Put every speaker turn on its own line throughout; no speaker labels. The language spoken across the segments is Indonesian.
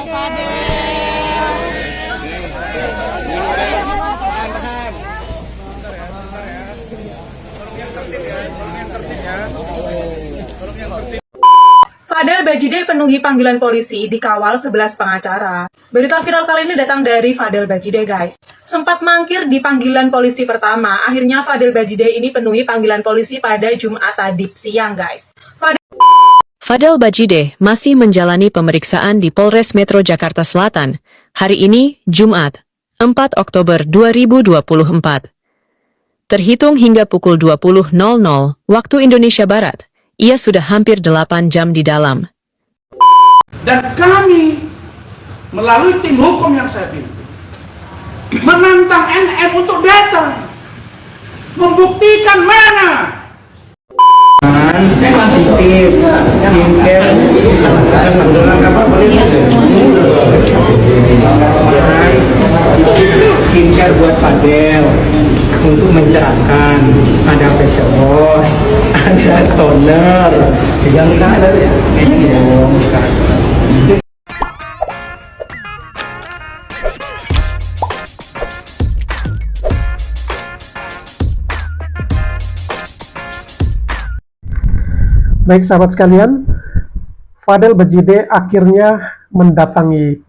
Fadel Bajideh penuhi panggilan polisi dikawal 11 pengacara. Berita viral kali ini datang dari Fadel Bajideh, guys. Sempat mangkir di panggilan polisi pertama, akhirnya Fadel Bajideh ini penuhi panggilan polisi pada Jumat tadi siang, guys.
Fadel Bajideh masih menjalani pemeriksaan di Polres Metro Jakarta Selatan hari ini, Jumat, 4 Oktober 2024. Terhitung hingga pukul 20.00 waktu Indonesia Barat, ia sudah hampir 8 jam di dalam.
Dan kami melalui tim hukum yang saya pimpin menantang NM untuk datang membuktikan mana
skincare buat Fadel untuk mencerahkan, ada facial wash, ada toner, yang ada ya.
Baik sahabat sekalian, Fadel Bajideh akhirnya mendatangi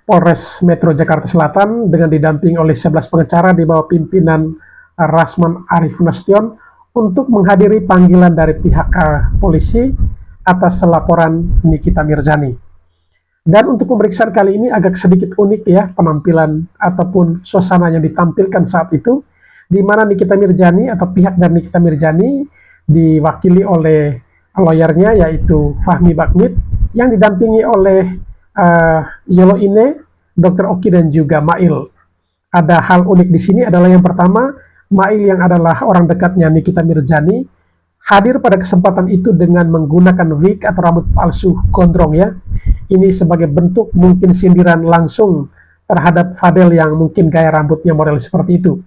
Polres Metro Jakarta Selatan dengan didampingi oleh 11 pengacara di bawah pimpinan Rasman Arif Nasution untuk menghadiri panggilan dari pihak polisi atas laporan Nikita Mirzani. Dan untuk pemeriksaan kali ini agak sedikit unik ya penampilan ataupun suasana yang ditampilkan saat itu, di mana Nikita Mirzani atau pihak dari Nikita Mirzani diwakili oleh lawyernya yaitu Fahmi Bakmit yang didampingi oleh Yolo Ine, Dr. Oki dan juga Mail. Ada hal unik di sini adalah yang pertama, Mail yang adalah orang dekatnya Nikita Mirzani hadir pada kesempatan itu dengan menggunakan wig atau rambut palsu gondrong ya. Ini sebagai bentuk mungkin sindiran langsung terhadap Fadel yang mungkin gaya rambutnya model seperti itu.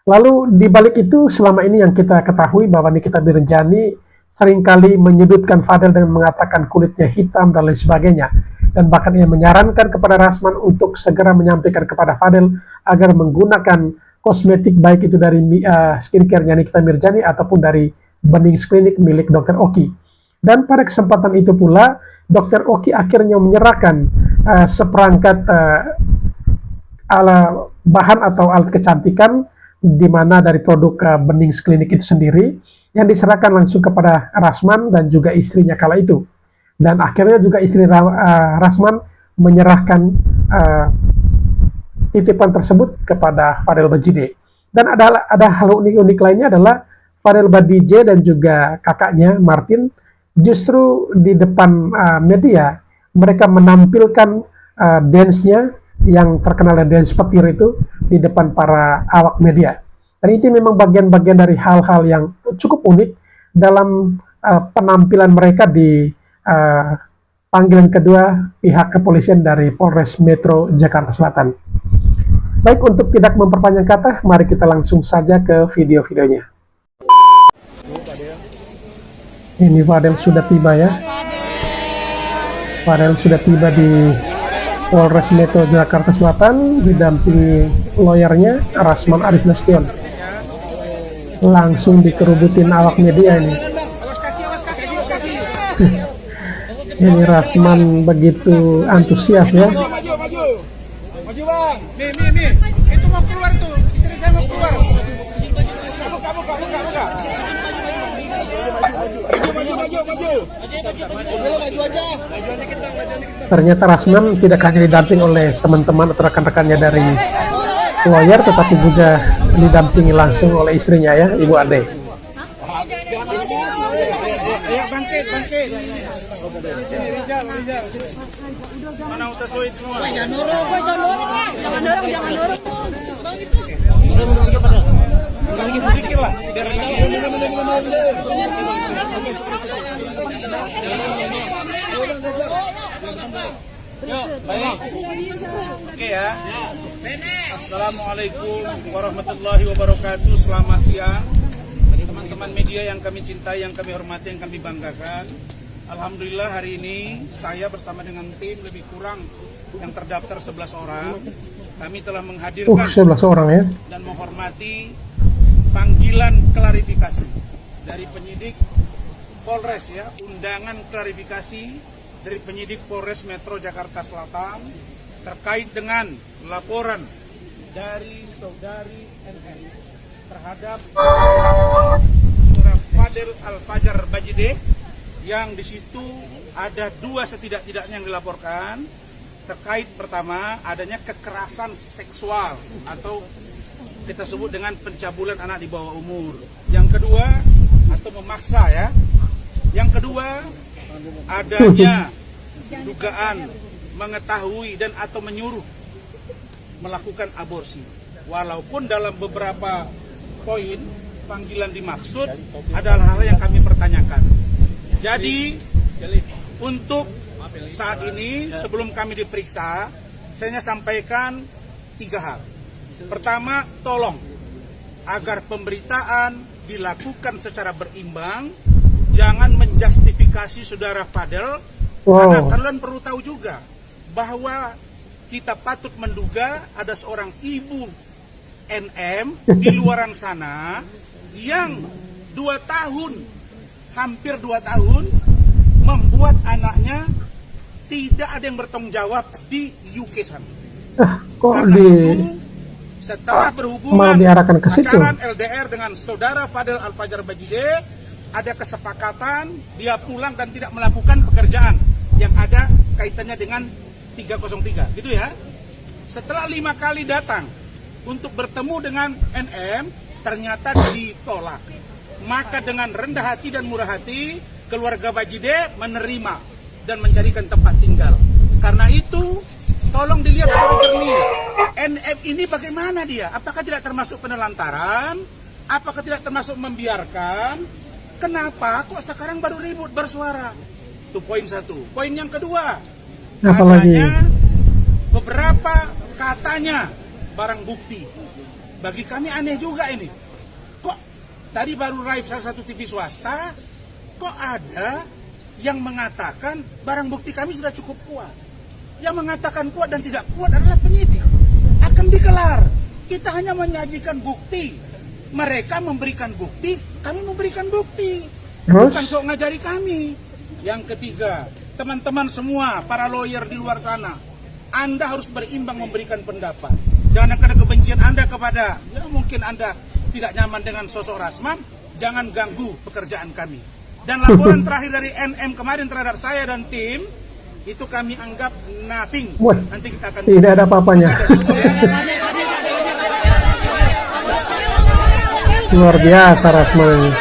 Lalu di balik itu selama ini yang kita ketahui bahwa Nikita Mirzani seringkali menyudutkan Fadel dengan mengatakan kulitnya hitam dan lain sebagainya. Dan bahkan ia menyarankan kepada Rasman untuk segera menyampaikan kepada Fadel agar menggunakan kosmetik baik itu dari skincare-nya Nikita Mirzani ataupun dari Benings Clinic milik Dr. Oki. Dan pada kesempatan itu pula Dr. Oki akhirnya menyerahkan seperangkat bahan atau alat kecantikan di mana dari produk Benings Clinic itu sendiri yang diserahkan langsung kepada Rasman dan juga istrinya kala itu. Dan akhirnya juga istri Rasman menyerahkan titipan tersebut kepada Fadel Bajideh. Dan ada hal unik lainnya adalah Fadel Bajideh dan juga kakaknya Martin justru di depan media mereka menampilkan dance-nya yang terkenal dan dance petir itu di depan para awak media. Dan itu memang bagian-bagian dari hal-hal yang cukup unik dalam penampilan mereka di panggilan kedua pihak kepolisian dari Polres Metro Jakarta Selatan. Baik, untuk tidak memperpanjang kata, mari kita langsung saja ke video-videonya. Ini Fadel sudah tiba ya. Fadel sudah tiba di Polres Metro Jakarta Selatan didampingi lawyernya Rasman Arif Nasution. Langsung dikerubutin awak media ini. Ini Rasman begitu antusias ya.
Maju bang, nih, itu mau keluar tuh, istri saya mau keluar. Buka. Maju aja.
Ternyata Rasman tidak hanya didampingi oleh teman-teman atau rekan-rekannya dari lawyer, tetapi juga didampingi langsung oleh istrinya ya, Ibu Ade.
Ayo bangkit. Rijal. Mana udah suit semua? Jangan dorong. Bang itu. Sedikit lah. Baik. Oke ya. Assalamualaikum warahmatullahi wabarakatuh. Selamat siang teman-teman media yang kami cintai, yang kami hormati, yang kami banggakan. Alhamdulillah hari ini saya bersama dengan tim lebih kurang yang terdaftar 11 orang. Kami telah menghadirkan
11 orang ya.
dan menghormati panggilan klarifikasi dari penyidik Polres ya, undangan klarifikasi dari penyidik Polres Metro Jakarta Selatan terkait dengan laporan dari saudari NM terhadap saudara Fadel Al-Fajar Bajide, yang di situ ada 2 setidak-tidaknya yang dilaporkan terkait pertama adanya kekerasan seksual atau kita sebut dengan pencabulan anak di bawah umur. Yang kedua atau memaksa ya. Yang kedua adanya dugaan mengetahui dan atau menyuruh melakukan aborsi. Walaupun dalam beberapa poin panggilan dimaksud adalah hal yang kami pertanyakan. Jadi untuk saat ini sebelum kami diperiksa, saya sampaikan 3 hal. Pertama, tolong agar pemberitaan dilakukan secara berimbang, jangan menjustifikasi saudara Fadel, karena kalian perlu tahu juga bahwa kita patut menduga ada seorang ibu NM di luaran sana yang 2 tahun, hampir 2 tahun membuat anaknya tidak ada yang bertanggung jawab di UK sana.
Kok
Karena itu, setelah
malah
berhubungan
diarahkan ke situ?
pacaran LDR dengan saudara Fadel Al-Fajar Bajide, ada kesepakatan dia pulang dan tidak melakukan pekerjaan yang ada kaitannya dengan 303, gitu ya. Setelah 5 kali datang untuk bertemu dengan NM, ternyata ditolak. Maka dengan rendah hati dan murah hati, keluarga Bajide menerima dan mencarikan tempat tinggal. Karena itu, tolong dilihat secara jernih. NM ini bagaimana dia? Apakah tidak termasuk penelantaran? Apakah tidak termasuk membiarkan? Kenapa kok sekarang baru ribut bersuara? Itu poin 1. Poin yang kedua, adanya beberapa katanya barang bukti. Bagi kami aneh juga ini. Kok tadi baru live salah satu TV swasta, kok ada yang mengatakan barang bukti kami sudah cukup kuat. Yang mengatakan kuat dan tidak kuat adalah penyidik. Akan digelar. Kita hanya menyajikan bukti. Mereka memberikan bukti, kami memberikan bukti. Bukan sok ngajari kami. Yang ketiga, teman-teman semua, para lawyer di luar sana, Anda harus berimbang memberikan pendapat. Jangan ada kebencian Anda kepada, ya mungkin Anda tidak nyaman dengan sosok Rasman, jangan ganggu pekerjaan kami. Dan laporan terakhir dari NM kemarin terhadap saya dan tim, itu kami anggap nothing. Nanti kita akan
tidak ada apa-apanya. Luar biasa Rasman ini.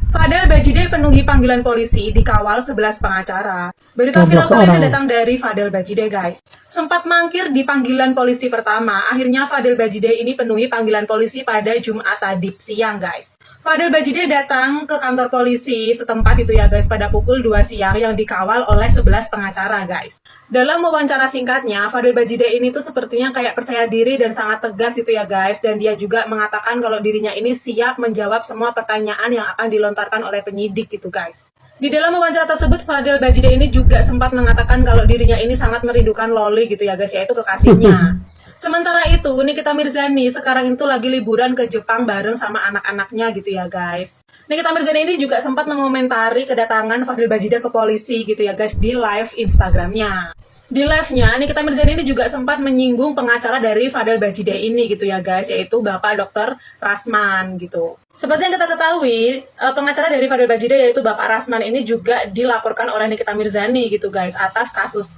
Fadel Bajide penuhi panggilan polisi, dikawal 11 pengacara. Berita
11
viral kali ini
orang.
datang dari Fadel Bajide, guys. Sempat mangkir di panggilan polisi pertama, akhirnya Fadel Bajide ini penuhi panggilan polisi pada Jumat tadi siang, guys. Fadel Bajide datang ke kantor polisi setempat itu ya guys pada pukul 2 siang yang dikawal oleh 11 pengacara guys. Dalam wawancara singkatnya, Fadel Bajide ini tuh sepertinya kayak percaya diri dan sangat tegas itu ya guys. Dan dia juga mengatakan kalau dirinya ini siap menjawab semua pertanyaan yang akan dilontarkan oleh penyidik gitu guys. Di dalam wawancara tersebut, Fadel Bajide ini juga sempat mengatakan kalau dirinya ini sangat merindukan Loli gitu ya guys, yaitu kekasihnya. Sementara itu, Nikita Mirzani sekarang itu lagi liburan ke Jepang bareng sama anak-anaknya gitu ya guys. Nikita Mirzani ini juga sempat mengomentari kedatangan Fadel Bajide ke polisi gitu ya guys di live Instagramnya. Di live-nya, Nikita Mirzani ini juga sempat menyinggung pengacara dari Fadel Bajide ini gitu ya guys, yaitu Bapak Dr. Rasman gitu. Seperti yang kita ketahui, pengacara dari Fadel Bajide yaitu Bapak Rasman ini juga dilaporkan oleh Nikita Mirzani gitu guys atas kasus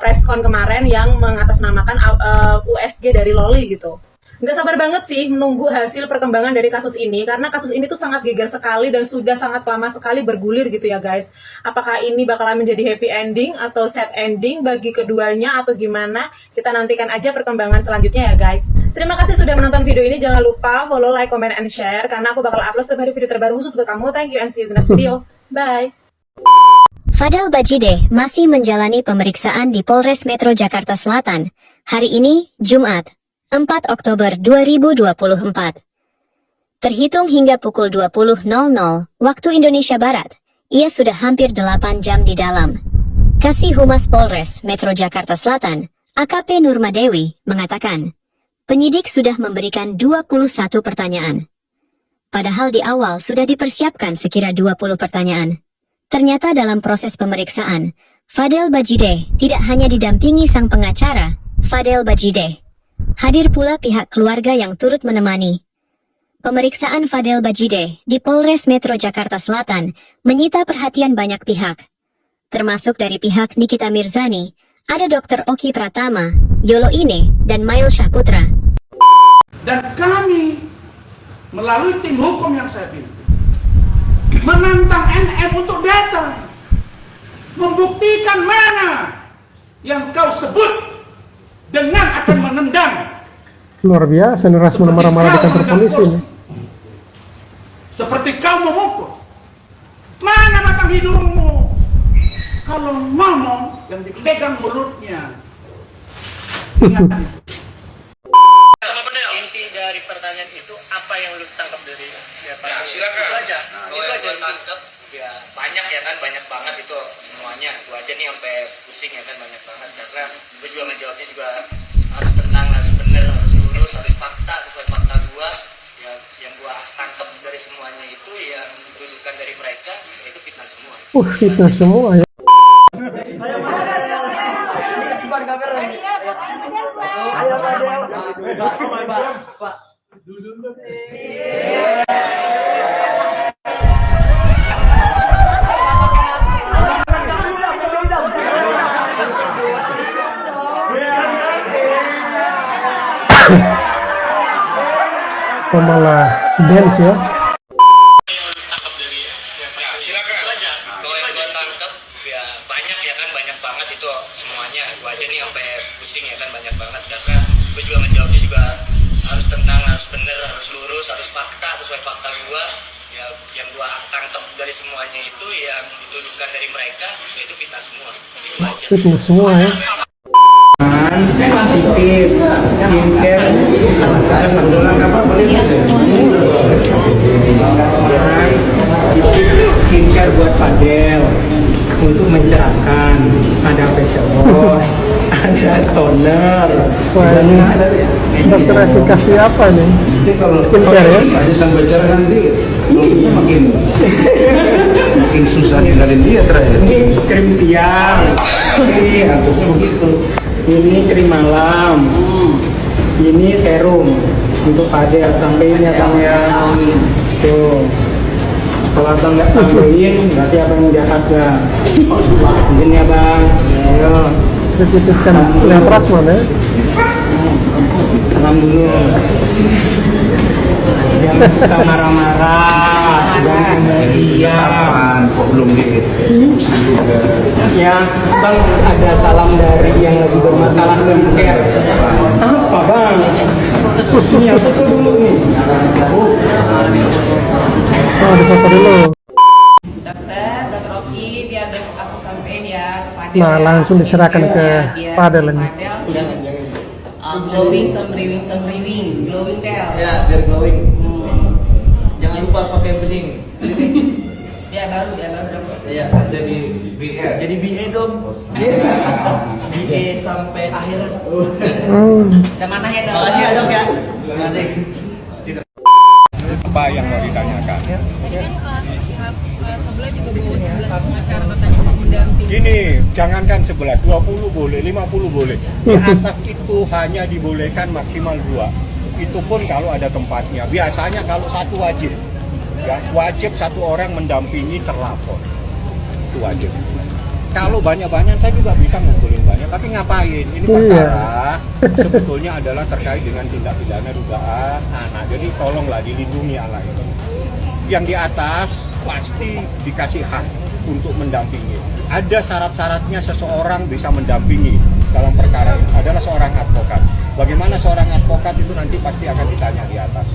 preskon kemarin yang mengatasnamakan USG dari Loli gitu. Nggak sabar banget sih menunggu hasil perkembangan dari kasus ini karena kasus ini tuh sangat geger sekali dan sudah sangat lama sekali bergulir gitu ya guys. Apakah ini bakalan menjadi happy ending atau sad ending bagi keduanya atau gimana? Kita nantikan aja perkembangan selanjutnya ya guys. Terima kasih sudah menonton video ini. Jangan lupa follow, like, comment, and share karena aku bakal upload setiap hari video terbaru khusus buat kamu. Thank you and see you in the next video. Bye.
Fadel Bajide masih menjalani pemeriksaan di Polres Metro Jakarta Selatan. Hari ini, Jumat, 4 Oktober 2024. Terhitung hingga pukul 20.00 waktu Indonesia Barat, ia sudah hampir 8 jam di dalam. Kasih Humas Polres Metro Jakarta Selatan, AKP Nurmadewi, mengatakan, penyidik sudah memberikan 21 pertanyaan. Padahal di awal sudah dipersiapkan sekira 20 pertanyaan. Ternyata dalam proses pemeriksaan, Fadel Bajideh tidak hanya didampingi sang pengacara, Fadel Bajideh. Hadir pula pihak keluarga yang turut menemani. Pemeriksaan Fadel Bajideh di Polres Metro Jakarta Selatan menyita perhatian banyak pihak. Termasuk dari pihak Nikita Mirzani, ada Dr. Oki Pratama, Yolo Ine, dan Mail Syahputra.
Dan kami melalui tim hukum yang saya pimpin menantang NM untuk datang membuktikan mana yang kau sebut dengan akan menendang.
Luar biasa nih Rasman marah-marah di kantor polisi nih.
Seperti kau memukul. Mana batang hidungmu? Kalau ngomong yang dipegang mulutnya. Ingat itu.
Inti dari pertanyaan itu apa yang lu tangkap dari ya,
Ya, silakan.
Itu aja.
Kalau
Itu
yang
aja.
gua tangkap ya banyak ya kan, banyak banget itu semuanya. Gua aja nih sampai pusing ya kan, banyak banget karena gua juga ngejawabnya juga harus tenang, harus bener, harus lurus, harus fakta sesuai fakta gua. Ya, yang gua tangkap dari semuanya itu yang dituduhkan dari mereka itu fitnah semua.
Itu semua ya. Oh, malah dance ya.
Ya, silakan. Kalau yang gua tangkap ya banyak ya kan, banyak banget itu semuanya. Gua aja nih sampai pusing ya kan, banyak banget karena gua juga ngejawabnya juga harus tenang, harus bener, harus lurus, harus fakta sesuai fakta gua. Ya, yang gua tangkap dari semuanya itu yang dituduhkan dari mereka yaitu fitnah semua. Itu aja.
Itu semua ya.
Titip skincare skincare buat Fadel untuk mencerahkan. Ada facial wash, ada toner.
Wah, ini dokter efikasi apa nih? Skincare ya?
Ada sampai cara nanti kulitnya makin susah ninggalin dia terakhir.
Ini krim siang, ini
Bentuknya begitu.
ini krim malam, ini serum untuk Fadel. Sampein ya Kang ya. Tuh. Kalau abang nggak sampein, berarti abang jahat ya. Mungkin ya bang. Ayo.
Dititipkan oleh Rasman ya.
Salam dulu. Jangan suka marah-marah, jangan emosi.
Apaan? Kok belum diedukasi juga?
Ya, bang ada salam dari yang lagi bermasalah skincare. Apa bang? Ini aku tuh dulu nih.
Oh, difoto dulu.
Dokter Oki, biar besok aku sampein ya ke Fadel.
Nah, langsung diserahkan ke
Biar
Fadel ini.
Glowing, semriwing, glowing tel.
Ya, biar glowing. Jangan lupa pakai bening.
Ya baru dapat.
Ya, jadi BA. Jadi BA dong. BA sampai akhirat.
Dan mana ya dok?
Makasih ya dok ya.
Apa yang mau ditanyakan? Gini, jangankan 11, 20 boleh, 50 boleh. Di atas itu hanya dibolehkan maksimal 2. Itu pun kalau ada tempatnya. Biasanya kalau satu wajib. Ya, wajib satu orang mendampingi terlapor. Itu wajib. Kalau banyak-banyak saya juga bisa ngumpulin banyak, tapi ngapain? Ini perkara sebetulnya adalah terkait dengan tindak pidana dugaan anak. Jadi tolonglah dilindungi anak itu. Yang di atas pasti dikasih hak untuk mendampingi. Ada syarat-syaratnya seseorang bisa mendampingi dalam perkara ini. Adalah seorang advokat. Bagaimana seorang advokat itu nanti pasti akan ditanya di atas.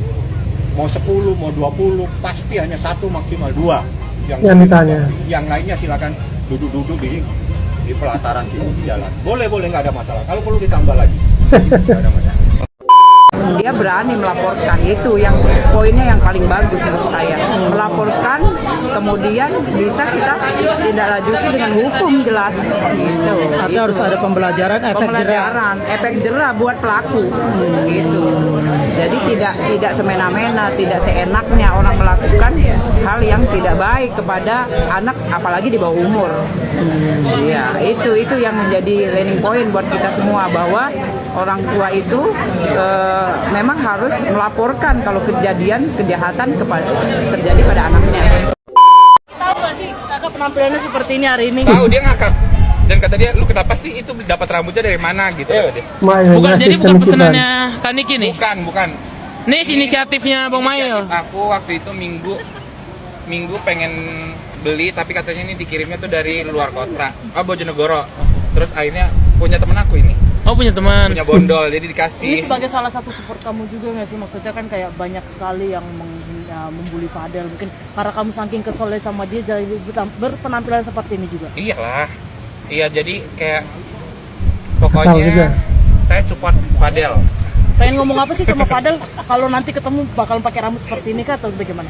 Mau 10, mau 20, pasti hanya satu maksimal 2
Yang ditanya.
Yang lainnya silakan duduk-duduk di pelataran sini di jalan. Boleh nggak ada masalah. Kalau perlu ditambah lagi, nggak ada masalah.
dia berani melaporkan. Itu yang poinnya yang paling bagus menurut saya, melaporkan kemudian bisa kita tidak lanjuti dengan hukum jelas gitu.
Artinya harus ada pembelajaran,
efek jerah buat pelaku gitu. Jadi tidak semena-mena, tidak seenaknya orang melakukan hal yang tidak baik kepada anak, apalagi di bawah umur. Iya, itu yang menjadi learning point buat kita semua, bahwa orang tua itu memang harus melaporkan kalau kejahatan terjadi pada anaknya.
Tahu nggak sih kakak penampilannya seperti ini hari ini?
Tahu, dia ngakak dan kata dia, lu kenapa sih itu dapat rambutnya dari mana gitu kata dia.
Bukan pesanannya Kaniki nih?
Bukan.
Ini inisiatifnya Bang Mail.
Aku waktu itu minggu pengen beli, tapi katanya ini dikirimnya tuh dari luar kota, Bojonegoro. Terus akhirnya punya temen aku ini.
Oh, punya teman.
Punya bondol, jadi dikasih.
Ini sebagai salah satu support kamu juga nggak sih? Maksudnya kan kayak banyak sekali yang membuli Fadel. Mungkin karena kamu saking keselnya sama dia, jadi berpenampilan seperti ini juga.
Iyalah. Iya, jadi kayak pokoknya saya support Fadel.
Pengen ngomong apa sih sama Fadel? Kalau nanti ketemu bakal pakai rambut seperti ini kah atau bagaimana?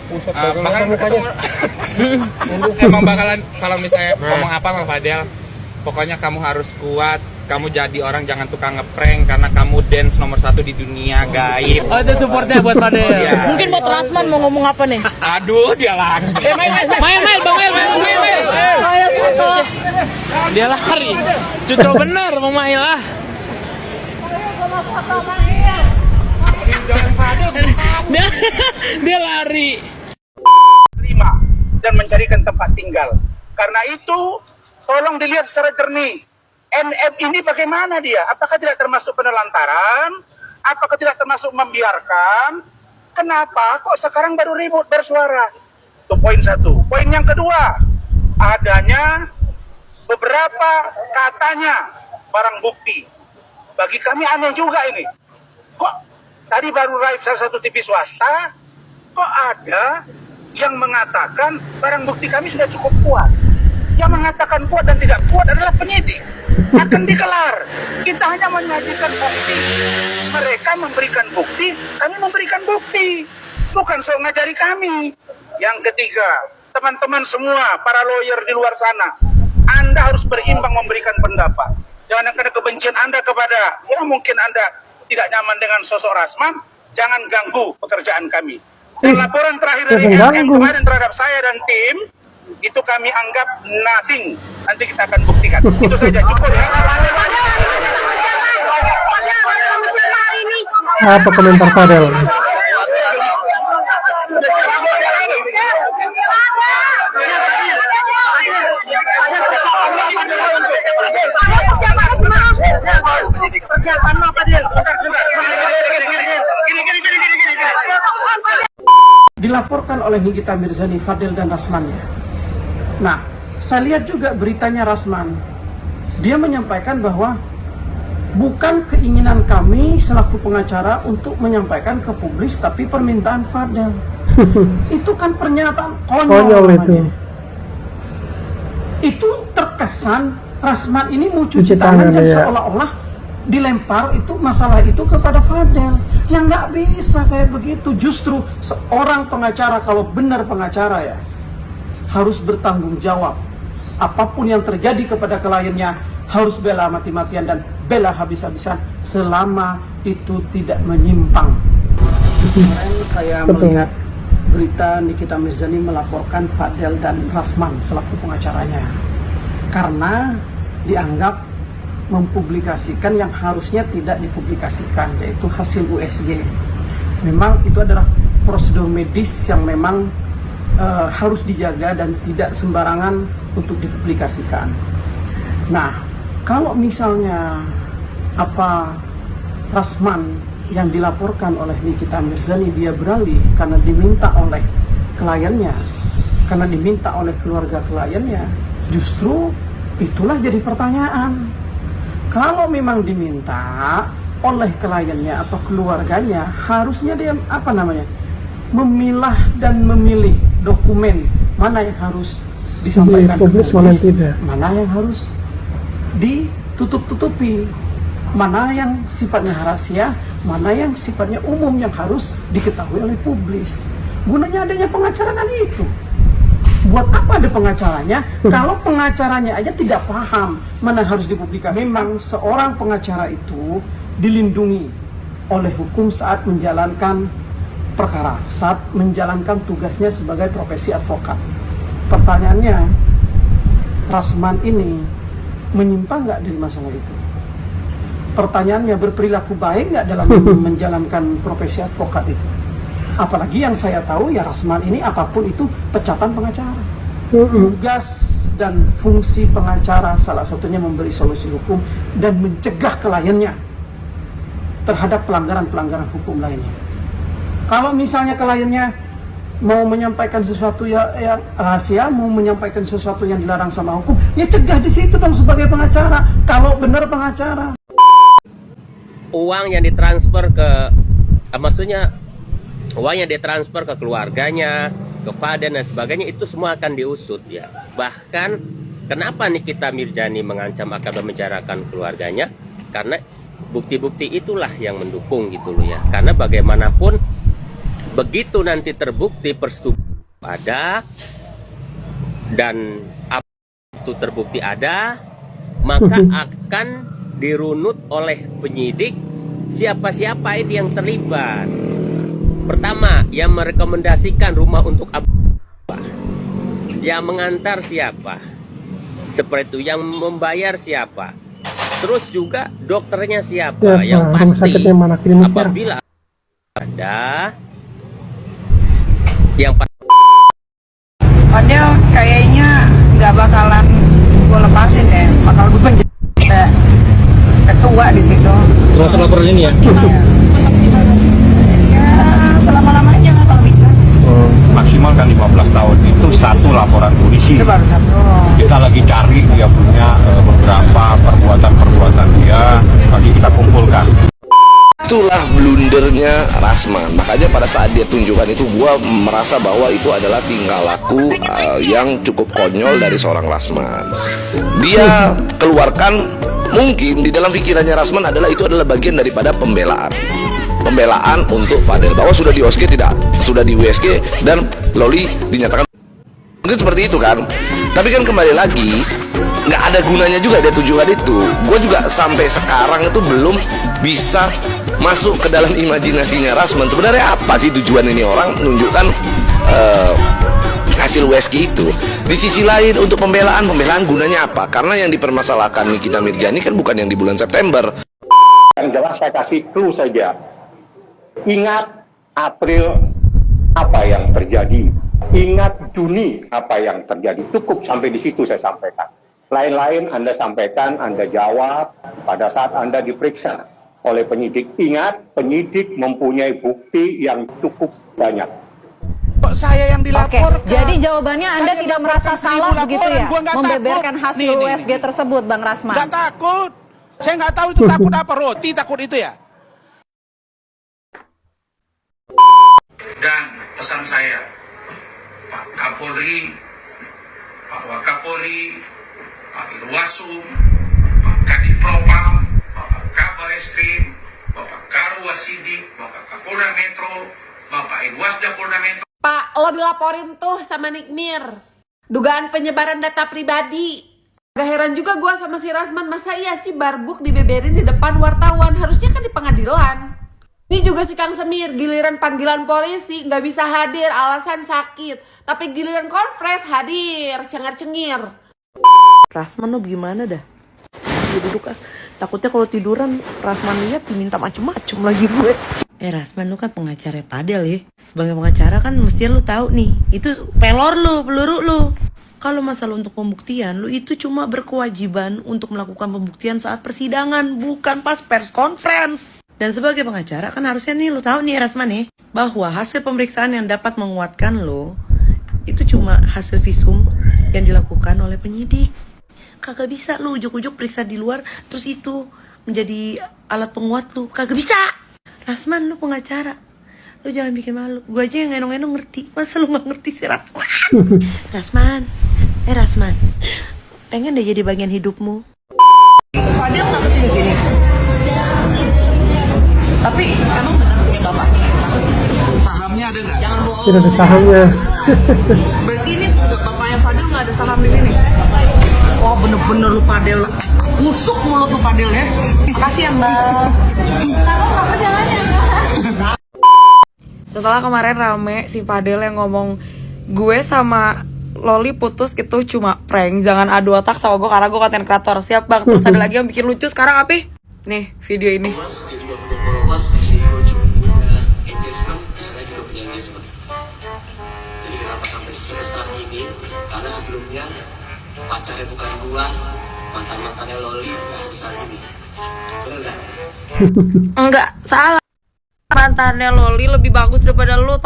Emang bakalan, kalau misalnya ngomong apa sama Fadel, pokoknya kamu harus kuat. Kamu jadi orang, jangan tukang ngeprank, karena kamu dance nomor 1 di dunia, gaib.
Oh, itu supportnya buat Fadel.
Iya.
Mungkin buat Rasman mau ngomong apa nih?
Aduh, dia lagi.
Main, Bang Mail. Dia lari. Cucu bener, Bang Mail lah. Dia lari.
Terima dan mencarikan tempat tinggal. Karena itu, tolong dilihat secara jernih. NF ini bagaimana dia? Apakah tidak termasuk penelantaran? Apakah tidak termasuk membiarkan? Kenapa kok sekarang baru ribut bersuara? Itu poin 1. Poin yang kedua, adanya beberapa katanya barang bukti. Bagi kami aneh juga ini. Kok tadi baru live salah satu TV swasta, kok ada yang mengatakan barang bukti kami sudah cukup kuat. Yang mengatakan kuat dan tidak kuat adalah penyidik. Akan dikelar. Kita hanya menyajikan bukti. Mereka memberikan bukti, kami memberikan bukti. Bukan soal ngajari kami. Yang ketiga, teman-teman semua, para lawyer di luar sana, Anda harus berimbang memberikan pendapat. Jangan karena kebencian Anda kepada, ya mungkin Anda tidak nyaman dengan sosok Rasman, jangan ganggu pekerjaan kami. Dan laporan terakhir dari MM kemarin terhadap saya dan tim, itu kami anggap nothing. Nanti kita akan buktikan. Itu saja, cukup ya.
Apa komentar Fadel?
Dilaporkan oleh Nikita Mirzani, Fadel dan Rasman. Nah, saya lihat juga beritanya Rasman. Dia menyampaikan bahwa bukan keinginan kami selaku pengacara untuk menyampaikan ke publik, tapi permintaan Fadel. Itu kan pernyataan konyol itu. Itu terkesan Rasman ini mau cuci tangan dan seolah-olah dilempar itu masalah itu kepada Fadel. Yang nggak bisa kayak begitu. Justru seorang pengacara, kalau benar pengacara ya, harus bertanggung jawab. Apapun yang terjadi kepada kliennya harus bela mati-matian dan bela habis-habisan selama itu tidak menyimpang. Kemarin saya melihat berita Nikita Mirzani melaporkan Fadel dan Rasman selaku pengacaranya karena dianggap mempublikasikan yang harusnya tidak dipublikasikan, yaitu hasil USG. Memang itu adalah prosedur medis yang memang harus dijaga dan tidak sembarangan untuk dipublikasikan. Nah, kalau misalnya Rasman yang dilaporkan oleh Nikita Mirzani dia beralih karena diminta oleh kliennya, karena diminta oleh keluarga kliennya, justru itulah jadi pertanyaan. Kalau memang diminta oleh kliennya atau keluarganya, harusnya dia memilah dan memilih dokumen mana yang harus disampaikan ke publik, mana yang harus ditutup-tutupi. mana yang sifatnya rahasia, mana yang sifatnya umum yang harus diketahui oleh publik. Gunanya adanya pengacara kan itu. Buat apa ada pengacaranya kalau pengacaranya aja tidak paham mana harus dipublikasi? Memang seorang pengacara itu dilindungi oleh hukum saat menjalankan perkara, saat menjalankan tugasnya sebagai profesi advokat. Pertanyaannya, Rasman ini menyimpang nggak dari masalah itu? Pertanyaannya, berperilaku baik nggak dalam menjalankan profesi advokat itu? Apalagi yang saya tahu ya Rasman ini apapun itu pecatan pengacara. Tugas dan fungsi pengacara salah satunya memberi solusi hukum dan mencegah kliennya terhadap pelanggaran-pelanggaran hukum lainnya. Kalau misalnya kliennya mau menyampaikan sesuatu yang rahasia, mau menyampaikan sesuatu yang dilarang sama hukum, ya cegah di situ dong sebagai pengacara. Kalau benar pengacara.
Uang yang ditransfer ke, maksudnya uang yang ditransfer ke keluarganya, ke Fadel dan sebagainya, itu semua akan diusut ya. Bahkan kenapa Nikita Mirzani mengancam akan memenjarakan keluarganya? Karena bukti-bukti itulah yang mendukung gitu loh ya. Karena bagaimanapun begitu nanti terbukti persetubuhan ada dan apa itu terbukti ada, maka akan dirunut oleh penyidik siapa-siapa ini yang terlibat. Pertama, yang merekomendasikan rumah untuk apa? Yang mengantar siapa? Seperti itu, yang membayar siapa? Terus juga dokternya siapa? Yang pasti apabila ada yang
Padahal kayaknya nggak bakalan gue lepasin deh, bakal gue penjara ketua di situ.
Termasuk laporan ini ya?
Ya selama-lamanya lah kalau bisa.
Maksimal kan 15 tahun itu satu laporan polisi.
Itu baru satu.
Kita lagi cari dia punya beberapa perbuatan-perbuatan dia, lagi kita kumpulkan.
Itulah blundernya Rasman. Makanya pada saat dia tunjukkan itu, gua merasa bahwa itu adalah tingkah laku yang cukup konyol dari seorang Rasman. Dia keluarkan, mungkin di dalam pikirannya Rasman adalah itu adalah bagian daripada pembelaan untuk Fadel, bahwa sudah di OSG sudah di WSG dan Loli dinyatakan mungkin seperti itu kan. Tapi kan kembali lagi nggak ada gunanya juga dia tujuan itu. Gue juga sampai sekarang itu belum bisa masuk ke dalam imajinasinya Rasman. Sebenarnya apa sih tujuan ini orang menunjukkan hasil WSG itu? Di sisi lain untuk pembelaan gunanya apa? Karena yang dipermasalahkan Nikita Mirzani kan bukan yang di bulan September.
Yang jelas saya kasih clue saja. Ingat April apa yang terjadi. Ingat Juni apa yang terjadi. Cukup sampai di situ saya sampaikan. Lain-lain Anda sampaikan, Anda jawab pada saat Anda diperiksa oleh penyidik. Ingat, penyidik mempunyai bukti yang cukup banyak.
Saya yang dilaporkan.
Oke, jadi jawabannya Anda tidak merasa salah begitu ya? Membeberkan hasil USG tersebut, Bang Rasman.
Nggak takut. Saya nggak tahu itu takut apa, roti takut itu ya.
Dan pesan saya, Pak Kapolri, Pak Wakapolri, Pak Irwasum, Pak Kadif Propam, Bapak Kabar Eskrim, Bapak Karwasidik, Bapak Kapolda Metro, Bapak Irwasda Polda Metro.
Pak, lo dilaporin tuh sama Nikmir. Dugaan penyebaran data pribadi. Gak heran juga gue sama si Rasman, masa iya sih barbuk dibeberin di depan wartawan? Harusnya kan di pengadilan. Ini juga si Kang Semir, giliran panggilan polisi nggak bisa hadir alasan sakit. Tapi giliran konfres hadir, cengar-cengir.
Rasman lo gimana dah? Gue duduk ah. Takutnya kalau tiduran Rasman lihat diminta macem-macem lagi gue. Rasman lu kan pengacara Fadel ya. Sebagai pengacara kan mestinya lu tahu nih, itu pelor lu, peluru lu. Kalau masalah untuk pembuktian, lu itu cuma berkewajiban untuk melakukan pembuktian saat persidangan, bukan pas pers conference. Dan sebagai pengacara kan harusnya nih lu tahu nih Rasman ya, bahwa hasil pemeriksaan yang dapat menguatkan lo itu cuma hasil visum yang dilakukan oleh penyidik. Kagak bisa lu ujuk-ujuk periksa di luar terus itu menjadi alat penguat lu. Kagak bisa. Rasman lu pengacara, lu jangan bikin malu. Gue aja yang enong-enong ngerti, masa lu gak ngerti sih Rasman? Rasman, pengen deh jadi bagian hidupmu.
Fadel kenapa sini?
Tapi emang benar punya bapak?
Sahamnya ada nggak?
Jangan bohong.
Tidak ada sahamnya.
Berarti ini bapaknya Fadel nggak ada saham di sini? Wah bener-bener lu Fadel. Busuk mulut lu Fadel ya. Makasih ya Mbak.
Setelah kemarin rame si Fadel yang ngomong gue sama Loli putus itu cuma prank, jangan adu otak sama gue karena gue konten kreator. Siap bang, terus ada lagi yang bikin lucu sekarang apa? Nih video ini.
Jadi kenapa sampai sebesar ini? Karena sebelumnya pacarnya bukan gua, mantannya Loli nggak sebesar ini. Bener nggak?
Enggak, salah. Mantannya Loli lebih bagus daripada lu.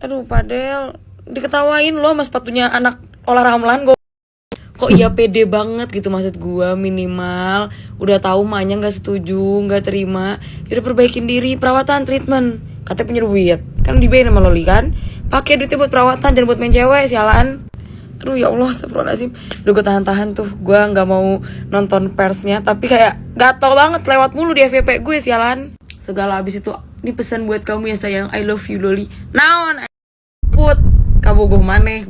Aduh, Fadel, diketawain lo sama sepatunya anak olah ramlan. Kok iya pede banget gitu, maksud gua minimal udah tahu mahnya nggak setuju, nggak terima, udah perbaikin diri, perawatan, treatment. Katanya punya duit, kan dibayar sama Loli kan? Pakai duitnya buat perawatan, jangan buat main cewek, sialan. Aduh ya Allah, astagfirullahaladzim. Udah gue tahan-tahan tuh, gue nggak mau nonton persnya, tapi kayak gatel banget lewat mulu di FYP gue, sialan. Segala abis itu, ini pesan buat kamu ya sayang, I love you Loli. Naon, put, kamu gue mana?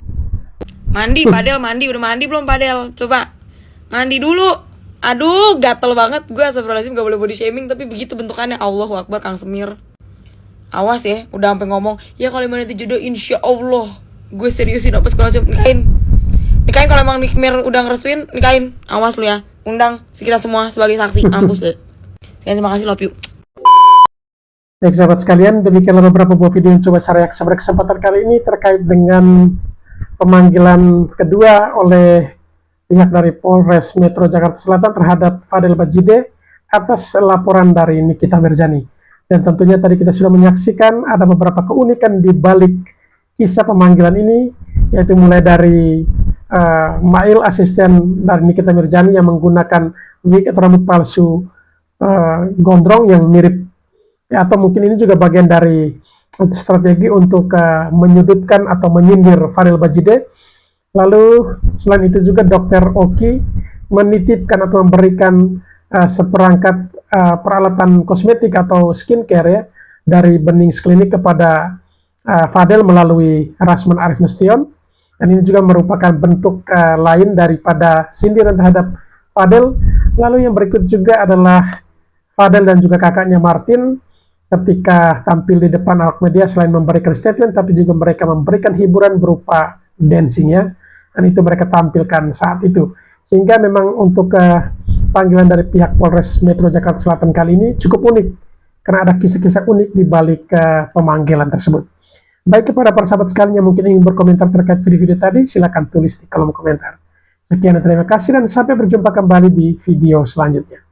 Mandi, Padel, mandi, udah mandi belum Padel? Coba, mandi dulu. Aduh, gatel banget gue, astagfirullahaladzim, gak boleh body shaming, tapi begitu bentukannya. Allahu Akbar, Kang Semir. Awas ya, udah sampai ngomong, ya kalau emang nanti jodoh insya Allah. Gue seriusin apa segala macam, nikahin kalau emang Nikmir udah ngerestuin, nikahin. Awas lu ya, undang kita semua sebagai saksi. Ampus deh. Sekian, terima kasih, love you.
Baik sahabat sekalian, demikianlah beberapa buah video yang coba saya reaksi pada kesempatan kali ini terkait dengan pemanggilan kedua oleh pihak dari Polres Metro Jakarta Selatan terhadap Fadel Bajide atas laporan dari Nikita Mirzani. Dan tentunya tadi kita sudah menyaksikan ada beberapa keunikan di balik kisah pemanggilan ini, yaitu mulai dari Mail, asisten dari Nikita Mirzani yang menggunakan wig atau rambut palsu gondrong yang mirip, ya, atau mungkin ini juga bagian dari strategi untuk menyudutkan atau menyindir Fadel Bajide. Lalu selain itu juga Dr. Oki menitipkan atau memberikan seperangkat peralatan kosmetik atau skincare ya dari Benings Klinik kepada Fadel melalui Rasman Arif Nasution, dan ini juga merupakan bentuk lain daripada sindiran terhadap Fadel. Lalu yang berikut juga adalah Fadel dan juga kakaknya Martin ketika tampil di depan awak media, selain memberikan statement tapi juga mereka memberikan hiburan berupa dancing ya, dan itu mereka tampilkan saat itu. Sehingga memang untuk panggilan dari pihak Polres Metro Jakarta Selatan kali ini cukup unik, karena ada kisah-kisah unik di balik pemanggilan tersebut. Baik, kepada para sahabat sekalian yang mungkin ingin berkomentar terkait video-video tadi, silakan tulis di kolom komentar. Sekian dan terima kasih, dan sampai berjumpa kembali di video selanjutnya.